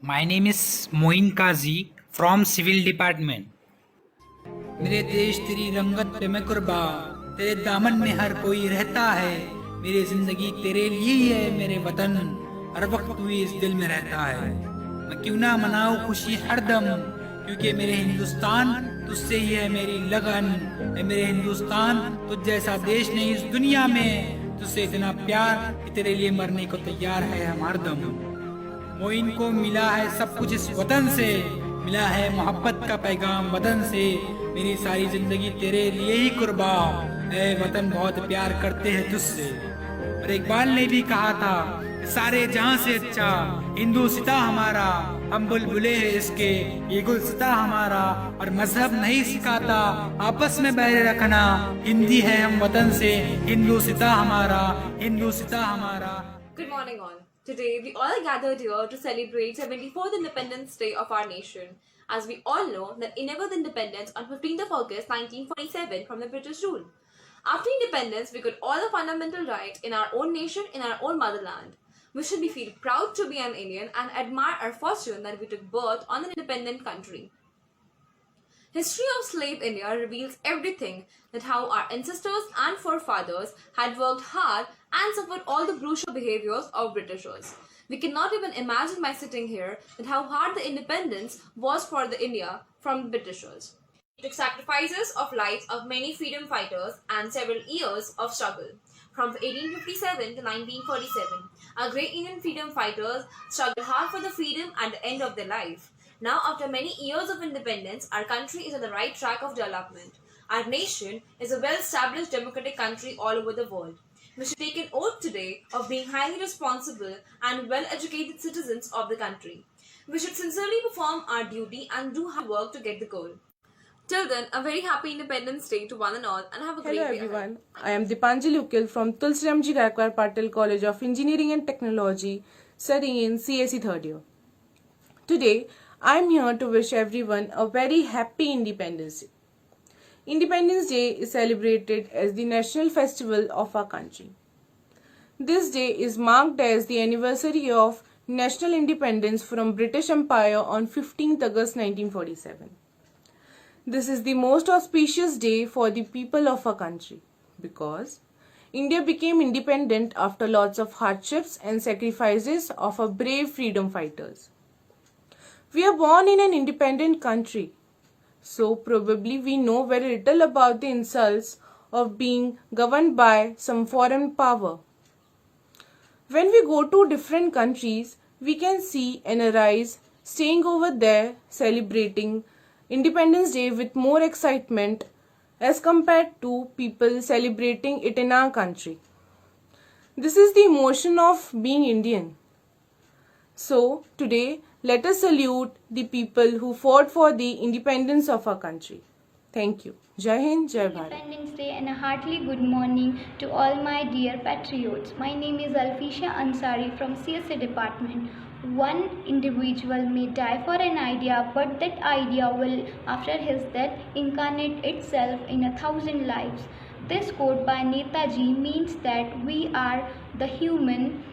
My name is Moin Kazi from Civil Department. मेरे देश तेरी रंगत पे मैं कुर्बा, तेरे दामन में हर कोई रहता है। मेरी जिंदगी तेरे लिए ही है मेरे वतन, हर वक्त तू इस दिल में रहता है। मैं क्यों ना मनाऊं खुशी हर दम, क्योंकि मेरे हिंदुस्तान तुझसे ही है मेरी लगन। है मेरे हिंदुस्तान तुझ जैसा देश नहीं इस दुनिया में, तुझसे इतना प्यार कि तेरे लिए मरने को तैयार है हम हरदम। मोइन को मिला है सब कुछ इस वतन से, मिला है मोहब्बत का पैगाम वतन से। मेरी सारी जिंदगी तेरे लिए ही कुर्बा, ऐ वतन बहुत प्यार करते हैं तुझसे। और इकबाल ने भी कहा था, सारे जहां से अच्छा हिंदू सिता हमारा, हम बुलबुले हैं इसके ये गुलसिता हमारा। और मजहब नहीं सिखाता आपस में बैर रखना, हिंदी है हम वतन से हिंदू सिता हमारा, हिंदू सिता हमारा। Good morning, all. Today, we all gathered here to celebrate 74th Independence Day of our nation. As we all know that India got independence on 15th of August 1947 from the British rule. After independence, we got all the fundamental rights in our own nation, in our own motherland. We should be feel proud to be an Indian and admire our fortune that we took birth on an independent country. History of slave India reveals everything, that how our ancestors and forefathers had worked hard and suffered all the brutal behaviors of Britishers. We cannot even imagine by sitting here that how hard the independence was for the India from Britishers. It took sacrifices of lives of many freedom fighters and several years of struggle. From 1857 to 1947, our great Indian freedom fighters struggled hard for the freedom at the end of their life. Now, after many years of independence, our country is on the right track of development. Our nation is a well-established democratic country all over the world. We should take an oath today of being highly responsible and well-educated citizens of the country. We should sincerely perform our duty and do hard work to get the goal. Till then, a very happy Independence Day to one and all, and have a great Hello day everyone, ahead. I am Dipanjali Ukil from Tulsiramji Gaikwad Patil College of Engineering and Technology, studying in CSE third year. Today, I am here to wish everyone a very happy Independence Day. Independence Day is celebrated as the national festival of our country. This day is marked as the anniversary of national independence from British Empire on 15th August 1947. This is the most auspicious day for the people of our country because India became independent after lots of hardships and sacrifices of our brave freedom fighters. We are born in an independent country, so probably we know very little about the insults of being governed by some foreign power. When we go to different countries, we can see NRIs staying over there celebrating Independence Day with more excitement as compared to people celebrating it in our country. This is the emotion of being Indian. So, today, let us salute the people who fought for the independence of our country. Thank you. Jai Hind, Jai Bharat. Independence Day and a heartily good morning to all my dear patriots. My name is Alfisha Ansari from CSA department. One individual may die for an idea, but that idea will, after his death, incarnate itself in 1,000 lives. This quote by Netaji means that we are the human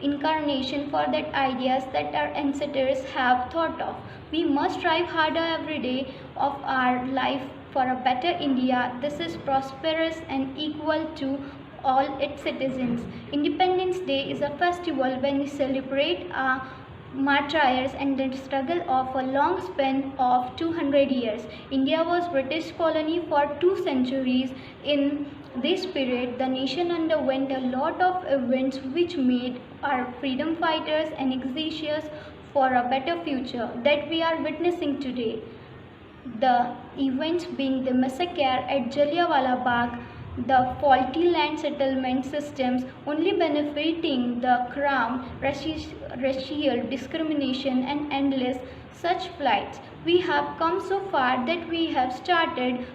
incarnation for that ideas that our ancestors have thought of. We must strive harder every day of our life for a better India. This is prosperous and equal to all its citizens. Independence Day is a festival when we celebrate our martyrs and the struggle of a long span of 200 years. India was British colony for 2 centuries. In this period, the nation underwent a lot of events which made our freedom fighters and anxious for a better future that we are witnessing today. The events being the massacre at Jallianwala Bagh, the faulty land settlement systems only benefiting the crown, racial discrimination and endless such flights. We have come so far that we have started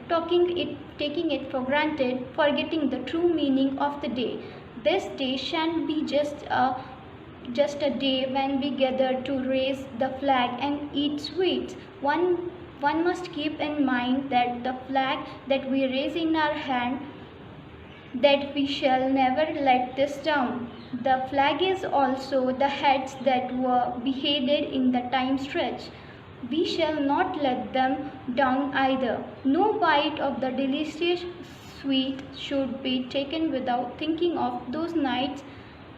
taking it for granted, forgetting the true meaning of the day. This day shan't be just a day when we gather to raise the flag and eat sweets. One must keep in mind that the flag that we raise in our hand that we shall never let this down. The flag is also the heads that were beheaded in the time stretch. We shall not let them down either. No bite of the delicious sweet should be taken without thinking of those nights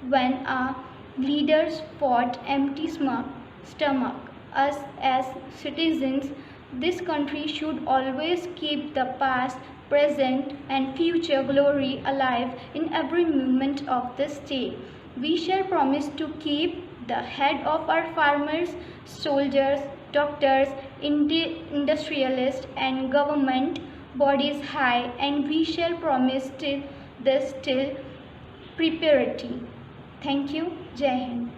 when our leaders fought empty stomach. Us as citizens, this country should always keep the past, present, and future glory alive in every moment of this day. We shall promise to keep the head of our farmers, soldiers, doctors, industrialists, and government bodies high, and we shall promise till perpetuity. Thank you. Jai Hind.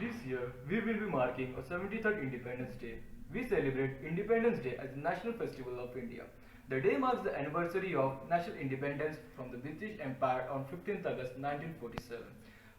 This year, we will be marking our 73rd Independence Day. We celebrate Independence Day as the National Festival of India. The day marks the anniversary of national independence from the British Empire on 15th August 1947.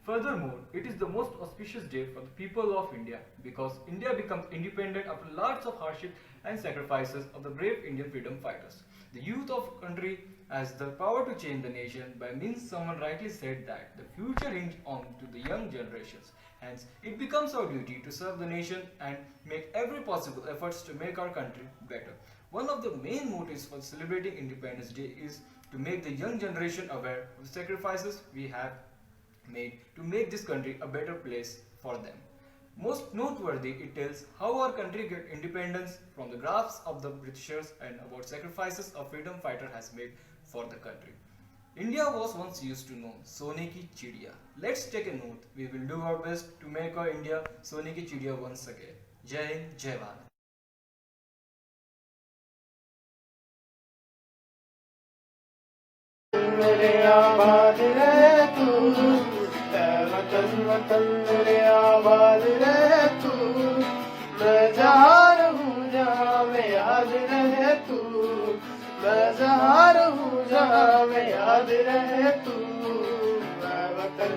Furthermore, it is the most auspicious day for the people of India because India becomes independent after lots of hardship and sacrifices of the brave Indian freedom fighters. The youth of country has the power to change the nation. By means, someone rightly said that the future hinges on to the young generations. Hence, it becomes our duty to serve the nation and make every possible efforts to make our country better. One of the main motives for celebrating Independence Day is to make the young generation aware of the sacrifices we have made to make this country a better place for them. Most noteworthy, it tells how our country got independence from the grasp of the Britishers and about sacrifices a freedom fighter has made for the country. India was once used to know Sone ki Chidiya. Let's take a note. We will do our best to make our India Sone ki Chidiya once again. Jai Hind, Jai Bharat. मेरे आबाद रहे तू, ऐ वतन वतन मेरे आबाद रहे तू, मैं जहाँ रहूँ जहाँ में याद रहे तू, मैं जहाँ रहूँ जहाँ में याद रहे तू, ऐ वतन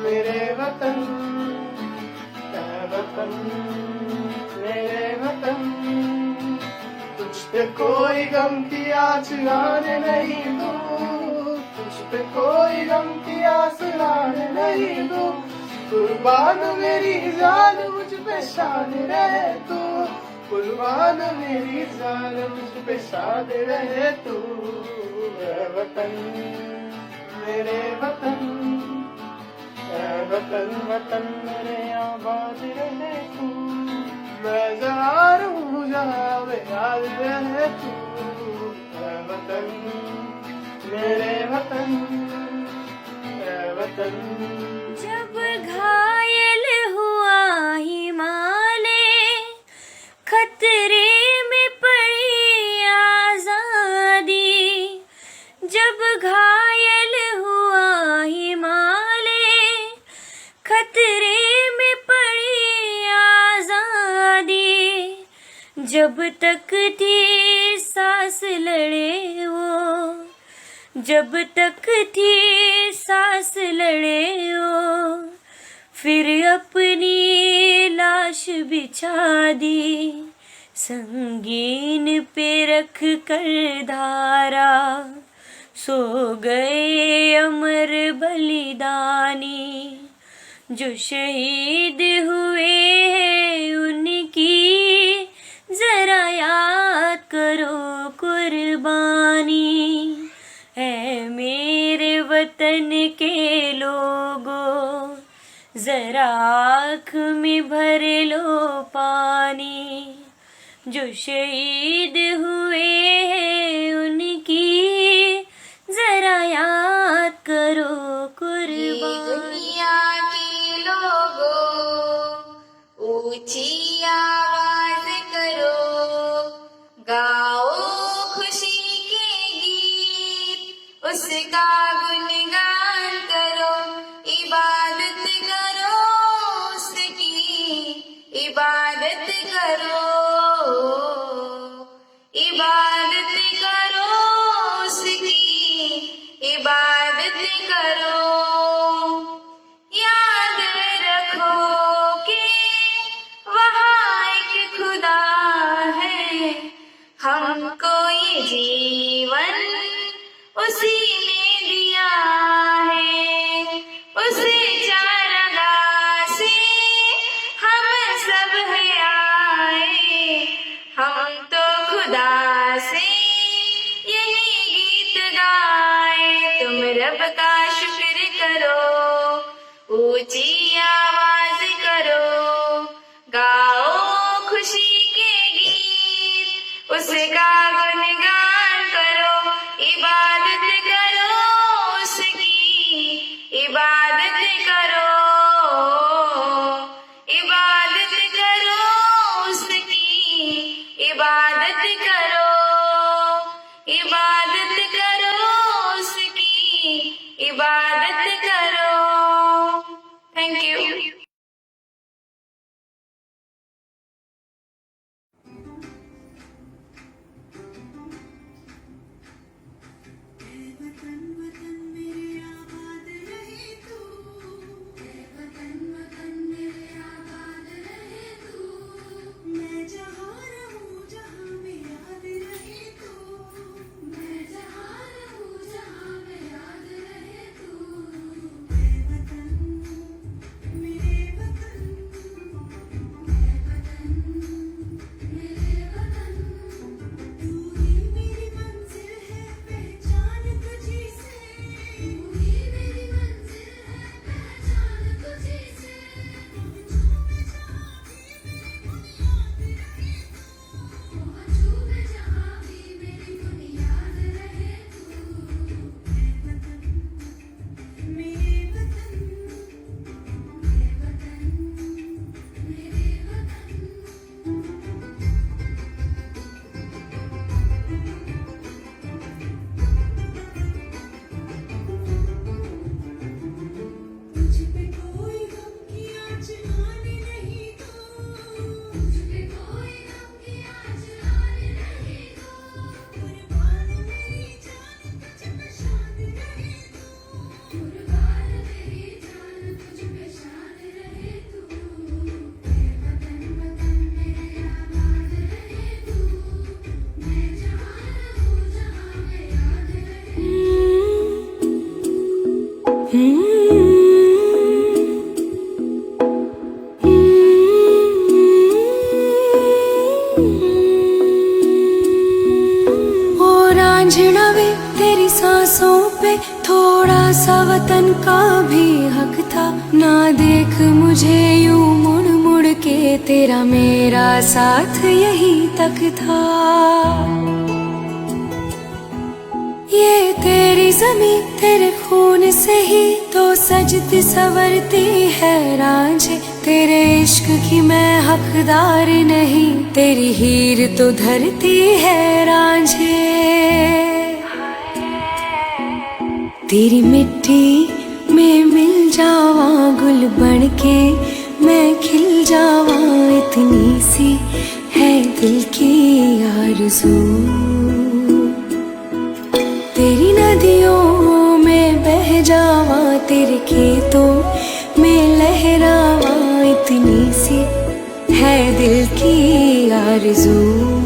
मेरे वतन, ऐ वतन मेरे वतन, तुझ पे कोई गम की आँच लाने नहीं दूँ, तुझ पे कोई गम की आस लाने नहीं दूँ, कुर्बान मेरी जान मुझ पे शान रहे तू, कुर्बान मेरी जान मुझ पे शान रहे तू, ऐ वतन मेरे वतन, ऐ वतन वतन मेरे आबाद रहे तू, मैं जहाँ रहूँ जहाँ में याद रहे तू, ऐ वतन मेरे वतन, ऐ वतन। जब घायल हुआ हिमालय, खतरे में पड़ी आजादी, जब घायल हुआ हिमालय, खतरे में पड़ी आजादी, जब तक थी सांस लड़े वो, जब तक थी सांस लड़े वो, फिर अपनी लाश बिछा दी, संगीन पे रख कर धारा, सो गए अमर बलिदानी, जो शहीद हुए हैं उनकी जरा याद करो कुर्बानी, है मेरे वतन के लोगों, जरा आँख में भर लो पानी, जो शहीद हुए हैं उनकी जरा याद करो कुर्बानी। दुनिया के लोगों ऊंची आवाज करो, गाओ खुशी के गीत, उसका गुणगान करो, इबादत करो उसकी, इबादत करो, इबादत करो उसकी, इबादत करो, याद रखो कि वहाँ एक खुदा है, हमको ये जीवन रब का शुक्र करो, ऊंची आवाज करो, गाओ खुशी के गीत, उसका गुणगान करो, इबादत करो उसकी, इबादत करो, इबादत करो उसकी, इबादत करो, इबादत करो उसकी, इबादत करो। Thank you. तेरी सांसों पे थोड़ा सा वतन का भी हक था, ना देख मुझे यूं मुड़ मुड़ के, तेरा मेरा साथ यही तक था। ये तेरी ज़मीं तेरे खून से ही तो सजती संवरती है रांझे, तेरे इश्क की मैं हकदार नहीं, तेरी हीर तो धरती है रांझे। तेरी मिट्टी में मिल जावा गुल बन के, मैं खिल जावा, इतनी सी है दिल की आरज़ू। तेरी नदियों में बह जावा, तेरे खेतों में लहरावा, इतनी सी है दिल की आरज़ू।